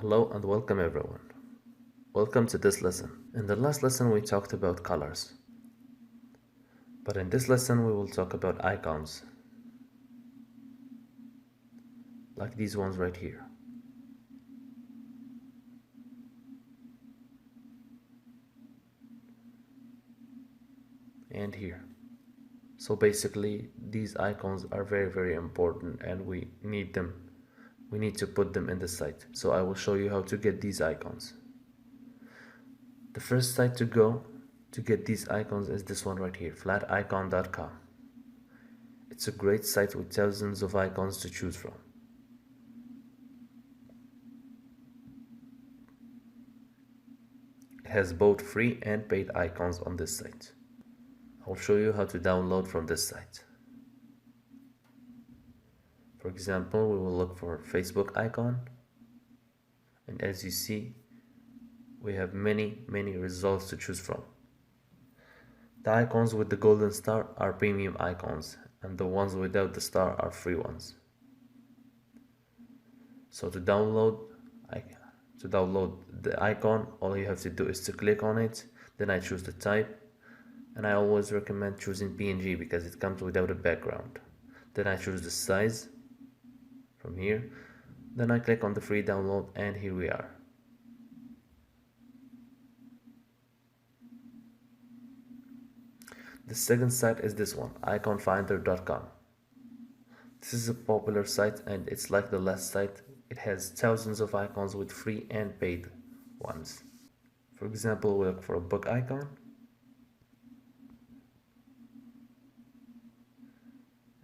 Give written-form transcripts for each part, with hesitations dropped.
Hello and welcome everyone. Welcome to this lesson. In the last lesson we talked about colors. But in this lesson we will talk about icons. Like these ones right here. And here. So basically these icons are very important and we need them. We need to put them in the site. So I will show you how to get these icons. The first site to go to get these icons is this one right here, flaticon.com. It's a great site with thousands of icons to choose from. It has both free and paid icons on this site. I'll show you how to download from this site. For example, we will look for Facebook icon, and as you see, we have many results to choose from. The icons with the golden star are premium icons, and the ones without the star are free ones. So to download the icon, all you have to do is to click on it. Then I choose the type, and I always recommend choosing PNG because it comes without a background. Then I choose the size from here. Then I click on the free download, and here we are. The second site is this one, iconfinder.com. This is a popular site and it's like the last site. It has thousands of icons with free and paid ones. For example, we look for a book icon.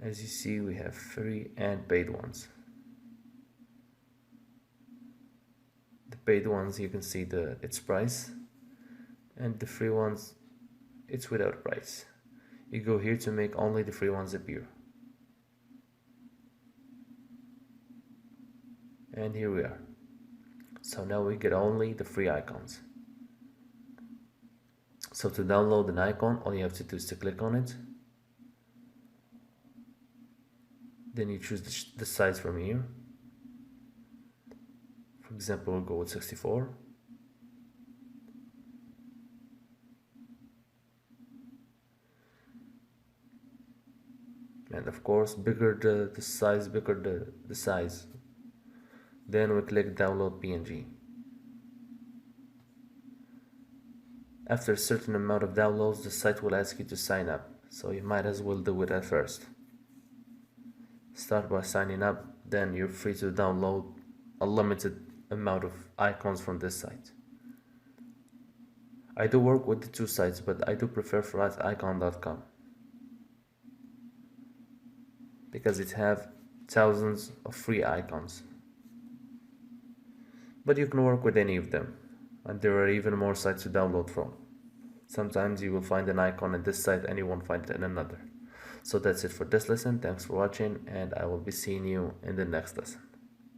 As you see, we have free and paid ones. The paid ones, you can see its price, and the free ones, it's without price. You go here to make only the free ones appear. And here we are. So now we get only the free icons. So to download an icon, all you have to do is to click on it. Then you choose the size from here. For example, we'll go with 64. And of course, bigger the size, bigger the size. Then we click download PNG. After a certain amount of downloads, the site will ask you to sign up, so you might as well do it at first. Start by signing up, then you're free to download a limited amount of icons from this site. I do work with the two sites, but I do prefer flaticon.com because it have thousands of free icons. But you can work with any of them, and there are even more sites to download from. Sometimes you will find an icon in this site and you won't find it in another. So that's it for this lesson. Thanks for watching, and I will be seeing you in the next lesson.